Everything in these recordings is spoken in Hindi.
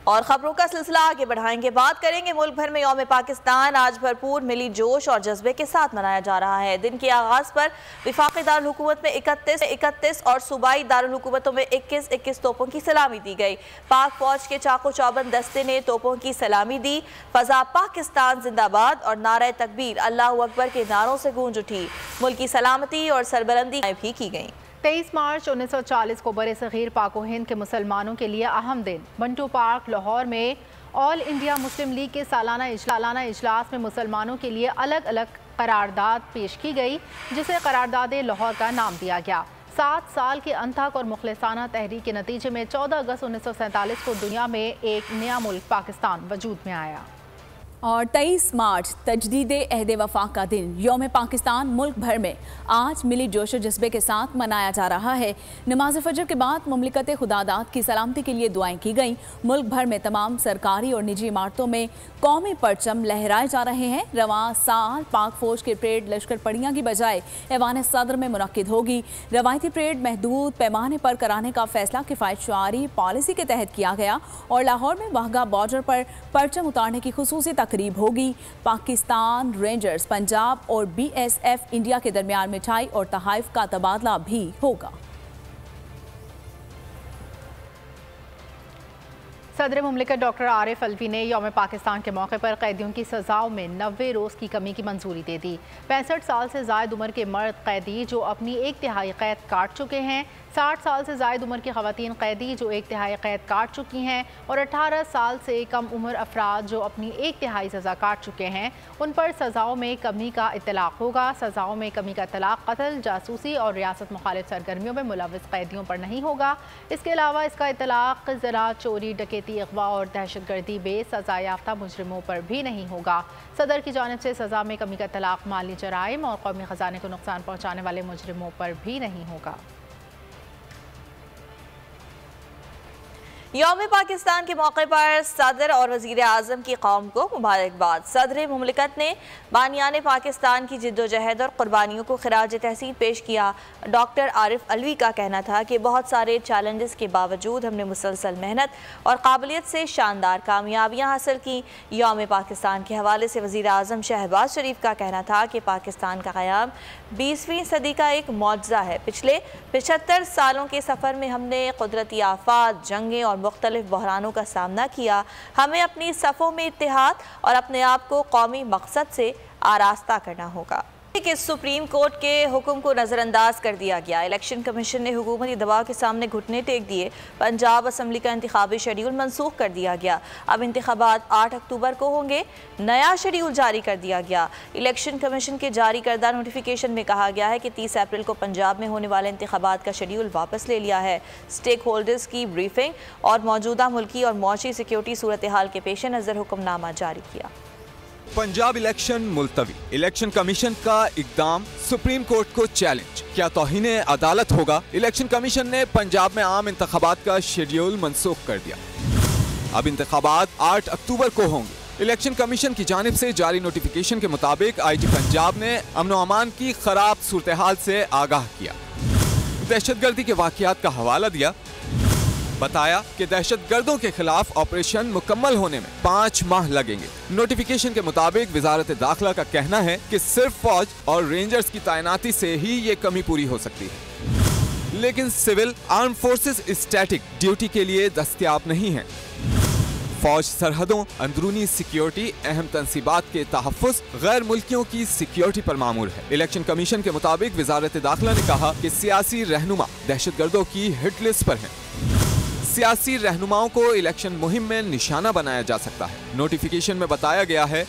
और खबरों का सिलसिला आगे बढ़ाएंगे। बात करेंगे मुल्क भर में यौम पाकिस्तान आज भरपूर मिली जोश और जज्बे के साथ मनाया जा रहा है। दिन के आगाज पर वफाकी दारुल हुकूमत में 31 और सूबाई दारुल हुकूमतों में 21 तोपों की सलामी दी गई। पाक फौज के चाको चौबंद दस्ते ने तोपों की सलामी दी। फजा पाकिस्तान जिंदाबाद और नारे तकबीर अल्लाह अकबर के नारों से गूंज उठी। मुल्क की सलामती और सरबलंदी भी की गई। 23 मार्च 1940 को बरे सग़ीर पाक हिंद के मुसलमानों के लिए अहम दिन। मंटू पार्क लाहौर में ऑल इंडिया मुस्लिम लीग के सालाना इजलास में मुसलमानों के लिए अलग अलग करारदाद पेश की गई, जिसे करारदाद लाहौर का नाम दिया गया। 7 साल के अनथक और मुखलिसाना तहरीक के नतीजे में 14 अगस्त 1947 को दुनिया में एक नया मुल्क पाकिस्तान वजूद में आया। और 23 मार्च तजदीद अहद वफा का दिन यौम पाकिस्तान मुल्क भर में आज मिली जोश व जज्बे के साथ मनाया जा रहा है। नमाज फजर के बाद मुमलिकत खुदादाद की सलामती के लिए दुआएं की गईं। मुल्क भर में तमाम सरकारी और निजी इमारतों में कौमी परचम लहराए जा रहे हैं। रवां साल पाक फौज के परेड लश्कर पड़ियाँ की बजाय ऐवान सदर में मुनक्किद होगी। रवायती परेड महदूद पैमाने पर कराने का फैसला किफ़ायत शुआरी पॉलिसी के तहत किया गया और लाहौर में वाहगा बॉर्डर पर परचम उतारने की खुसूसी तकरीब होगी। पाकिस्तान रेंजर्स पंजाब और BSF इंडिया के दरमियान मिठाई और तहाइफ का तबादला भी होगा। सदर मुमलिकत डॉक्टर आरिफ अलवी ने यौम पाकिस्तान के मौके पर कैदियों की सजाओं में 90 रोज़ की कमी की मंजूरी दे दी। 65 साल से ज़ायद उम्र के मर्द कैदी जो अपनी 1/3 कैद काट चुके हैं, 60 साल से ज़ायद उम्र की ख़वातीन कैदी जो 1/3 कैद काट चुकी हैं और 18 साल से कम उम्र अफराद जो अपनी 1/3 सज़ा काट चुके हैं, उन पर सज़ाओं में कमी का इतलाक़ होगा। सज़ाओं में कमी का इतलाक़ कत्ल, जासूसी और रियासत मुखालिफ सरगर्मियों में मुलव्वस कैदियों पर नहीं होगा। इसके अलावा इसका इतलाक़ ज़रा, चोरी, डकैती, अगवा और दहशतगर्दी बे सज़ा याफ्ता मुजरिमों पर भी नहीं होगा। सदर की जानिब से सज़ा में कमी का इतलाक़ माली जराइम और कौमी ख़जाने को नुकसान पहुँचाने वाले मुजरिमों पर भी नहीं होगा। यौम पाकिस्तान के मौके पर सदर और वज़ीर आज़म की कौम को मुबारकबाद। सदर मुमलिकत ने बानियान पाकिस्तान की जिद्दोजहद और कुर्बानियों को खिराज तहसीन पेश किया। डॉक्टर आरिफ अलवी का कहना था कि बहुत सारे चैलेंजेस के बावजूद हमने मुसलसल मेहनत और काबिलियत से शानदार कामयाबियाँ हासिल की। यौम पाकिस्तान के हवाले से वज़ीर आज़म शहबाज शरीफ का कहना था कि पाकिस्तान का क़याम 20वीं सदी का एक मौजज़ा है। पिछले 75 सालों के सफ़र में हमने कुदरती आफात, जंगें और मुख्तलिफ बहरानों का सामना किया। हमें अपनी सफ़ों में इत्तेहाद और अपने आप को कौमी मकसद से आरास्ता करना होगा। कि सुप्रीम कोर्ट के हुक्म को नज़रअंदाज कर दिया गया। इलेक्शन कमीशन ने हुकूमती दबाव के सामने घुटने टेक दिए। पंजाब असम्बली का इंतखाबी शेड्यूल मनसूख कर दिया गया। अब इंतखाबात 8 अक्टूबर को होंगे। नया शेड्यूल जारी कर दिया गया। इलेक्शन कमीशन के जारी करदा नोटिफिकेशन में कहा गया है कि 30 अप्रैल को पंजाब में होने वाले इंतखाबात का शेड्यूल वापस ले लिया है। स्टेक होल्डर्स की ब्रीफिंग और मौजूदा मुल्की और मौशी सिक्योरिटी सूरत हाल के पेश नज़र हुक्मनामा जारी किया। पंजाब इलेक्शन मुलतवी। इलेक्शन कमीशन का इकदाम सुप्रीम कोर्ट को चैलेंज। क्या तौहीन अदालत होगा? इलेक्शन कमीशन ने पंजाब में आम इंतखाबात का शेड्यूल मनसूख कर दिया। अब इंतखाबात 8 अक्टूबर को होंगे। इलेक्शन कमीशन की जानिब से जारी नोटिफिकेशन के मुताबिक IG पंजाब ने अमन व अमान की खराब सूरत हाल से आगाह किया। दहशतगर्दी के वाक़यात का हवाला दिया। बताया कि दहशतगर्दों के खिलाफ ऑपरेशन मुकम्मल होने में 5 माह लगेंगे। नोटिफिकेशन के मुताबिक वजारत दाखिला का कहना है कि सिर्फ फौज और रेंजर्स की तैनाती से ही ये कमी पूरी हो सकती है, लेकिन civil arm forces static duty के लिए दस्तयाब नहीं है। फौज सरहदों, अंदरूनी सिक्योरिटी, अहम तंसीबात के तहफ़्फ़ुज़, गैर मुल्कियों की सिक्योरिटी पर मामूर है। इलेक्शन कमीशन के मुताबिक वजारत दाखिला ने कहा कि सियासी रहनुमा दहशतगर्दों की हिट लिस्ट पर हैं। सियासी रहनुमाओं को इलेक्शन मुहिम में निशाना बनाया जा सकता है। नोटिफिकेशन में बताया गया है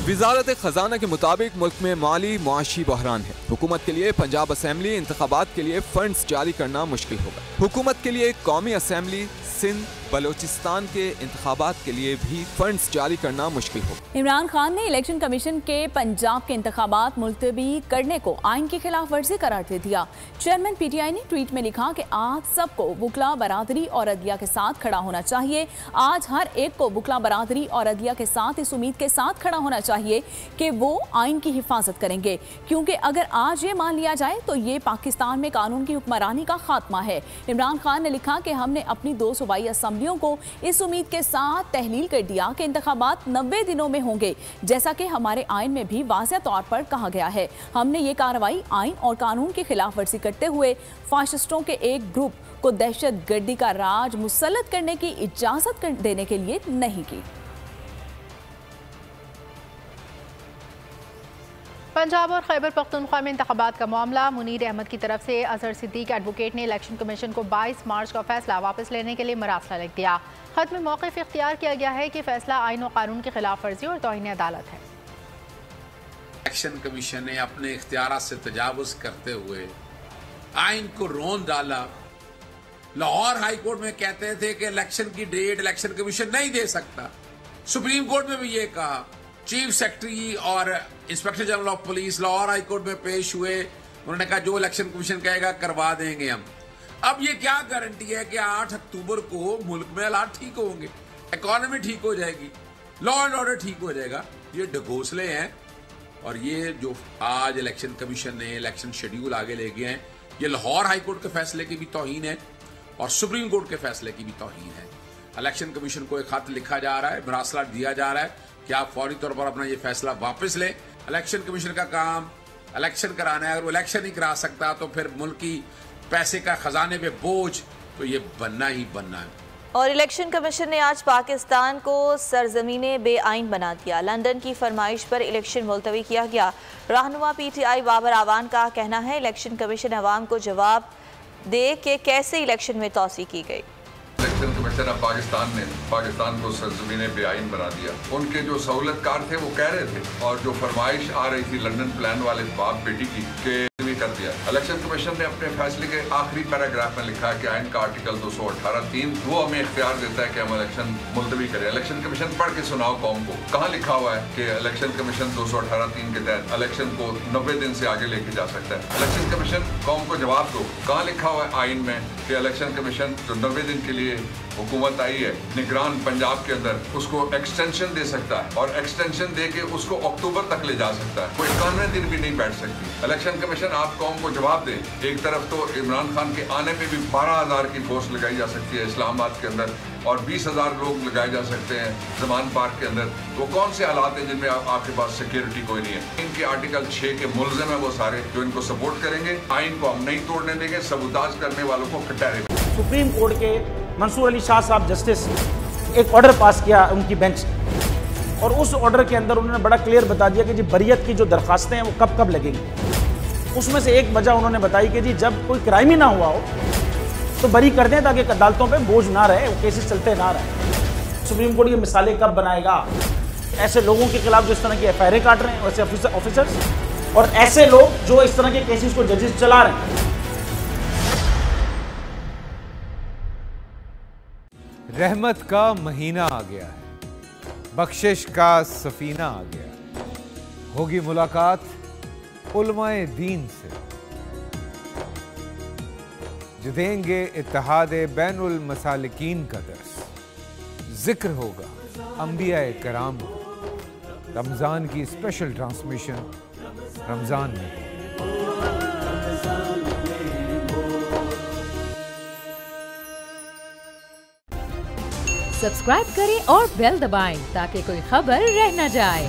वजारत खजाना के मुताबिक मुल्क में माली मुआशी बहरान है। हुकूमत के लिए पंजाब असम्बली इंतखाबात के लिए फंड्स जारी करना मुश्किल होगा। हुकूमत के लिए कौमी असम्बली, सिंध, बलोचिस्तान के इंतखाबात के लिए भी फंड्स जारी करना मुश्किल होगा। इमरान खान ने इलेक्शन कमीशन के पंजाब के इंतखाबात मुलतवी करने को आइन की खिलाफ वर्जी करार दे दिया। चेयरमैन PTI ने ट्वीट में लिखा कि आज सबको वकला बरादरी और अदलिया के साथ खड़ा होना चाहिए। आज हर एक को वकला बरादरी और अदलिया के साथ इस उम्मीद के साथ खड़ा होना चाहिए कि वो आइन की हिफाजत करेंगे, क्योंकि अगर आज ये मान लिया जाए तो ये पाकिस्तान में कानून की हुक्मरानी का खात्मा है। इमरान खान ने लिखा कि हमने अपनी 200 सूबाई असम्बलियों को इस उम्मीद के साथ तहलील कर दिया कि इंतखाबात 90 दिनों में होंगे, जैसा कि हमारे आइन में भी वाज़ेह तौर पर कहा गया है। हमने ये कार्रवाई आइन और कानून की खिलाफ वर्जी करते हुए फाशिस्टों के एक ग्रुप को दहशत गर्दी का राज मुसल्लत करने की इजाजत देने के लिए नहीं की। पंजाब और खैबर पख्तूनख्वा में इंतखाबात का मामला। मुनीर अहमद की तरफ से अजहर सिद्दीक एडवोकेट ने इलेक्शन कमीशन को 22 मार्च का फैसला वापस लेने के लिए मरासला लिख दिया। खत में मौक़िफ़ इख्तियार किया गया है कि फैसला आइन और कानून की खिलाफ वर्जी और तौहीन अदालत है। इलेक्शन कमीशन ने अपने इख्तियारात से तजावुज करते हुए आइन को रोन डाला। लाहौर हाई कोर्ट में कहते थे कि इलेक्शन की डेट इलेक्शन कमीशन नहीं दे सकता। सुप्रीम कोर्ट में भी ये कहा। चीफ सेक्रेटरी और inspector general of police Lahore high court में पेश हुए। उन्होंने कहा जो इलेक्शन कमीशन कहेगा करवा देंगे हम। अब ये क्या गारंटी है कि 8 अक्टूबर को मुल्क में हालात ठीक होंगे, इकॉनमी ठीक हो जाएगी, लॉ एंड ऑर्डर ठीक हो जाएगा? ये ढकोसले हैं। और ये जो आज इलेक्शन कमीशन ने इलेक्शन शेड्यूल आगे ले गए हैं, ये लाहौर हाई कोर्ट के फैसले की भी तौहीन है और सुप्रीम कोर्ट के फैसले की भी तौहीन है। इलेक्शन कमीशन को एक खत लिखा जा रहा है, मरासला दिया जा रहा है कि आप फौरी तौर पर अपना ये फैसला वापस लें। इलेक्शन कमीशन का काम इलेक्शन कराना है। अगर वो इलेक्शन नहीं करा सकता तो फिर मुल्क की पैसे का खजाने पे बोझ तो ये बनना ही बनना है। और इलेक्शन कमीशन ने आज पाकिस्तान को सरजमीने बेआइन बना दिया। लंदन की फरमाइश पर इलेक्शन मुलतवी किया गया। रहनुमा PTI बाबर आवान का कहना है इलेक्शन कमीशन अवाम को जवाब दे कि कैसे इलेक्शन में तोसी की गई। इलेक्शन कमीशन ऑफ पाकिस्तान ने पाकिस्तान को सरजमीने बेआइन बना दिया। उनके जो सहूलतकार थे वो कह रहे थे और जो फरमाइश आ रही थी लंदन प्लान वाले बाप बेटी की के कर दिया। इलेक्शन कमीशन ने अपने फैसले के आखिरी पैराग्राफ में लिखा है कि आइन का आर्टिकल 218(3) वो हमें इख्तियार देता है कि हम इलेक्शन मुलतवी करें। इलेक्शन कमीशन पढ़ के सुनाओ कौम को, कहाँ लिखा हुआ है कि इलेक्शन कमीशन 218(3) के तहत इलेक्शन को 90 दिन से आगे लेके जा सकता है। इलेक्शन कमीशन कौम को जवाब दो, कहाँ लिखा हुआ है आइन में कि इलेक्शन कमीशन जो 90 दिन के लिए हुकूमत आई है निगरान पंजाब के अंदर उसको एक्सटेंशन दे सकता है और एक्सटेंशन दे के उसको अक्टूबर तक ले जा सकता है। कोई 91 दिन भी नहीं बैठ सकती। इलेक्शन कमीशन आप कौम को जवाब दे। एक तरफ तो इमरान खान के आने पे भी 12,000 की फोर्स लगाई जा सकती है इस्लामाबाद के अंदर और 20,000 लोग लगाए जा सकते हैं जमान पार्क के अंदर। वो कौन से हालात हैं जिनमें आपके पास सिक्योरिटी कोई नहीं है? इनके आर्टिकल 6 के मुल्ज़िम है वो सारे जो इनको सपोर्ट करेंगे। आइन को हम नहीं तोड़ने देंगे, सबूताज करने वालों को कटारेंगे। सुप्रीम कोर्ट के मंसूर अली शाह साहब जस्टिस एक ऑर्डर पास किया उनकी बेंच और उस ऑर्डर के अंदर उन्होंने बड़ा क्लियर बता दिया कि जी बरियत की जो दरखास्तें हैं वो कब कब लगेंगी। उसमें से एक वजह उन्होंने बताई कि जी जब कोई क्राइम ही ना हुआ हो तो बरी कर दें ताकि अदालतों पे बोझ ना रहे, वो केसेस चलते ना रहे। सुप्रीम कोर्ट ये मिसालें कब बनाएगा? ऐसे लोगों के खिलाफ जो इस तरह की FIR काट रहे हैं, वैसे ऑफिसर्स और ऐसे लोग जो इस तरह के केसेस को जजेस चला रहे हैं। रहमत का महीना आ गया है, बख्शिश का सफीना आ गया। होगी मुलाकात उलमाए दीन से जो देंगे इत्तेहाद बैनुल मसालिकीन का दर्स। जिक्र होगा अंबियाए कराम, रमज़ान की स्पेशल ट्रांसमिशन रमज़ान में। सब्सक्राइब करें और बेल दबाएं ताकि कोई खबर रह न जाए।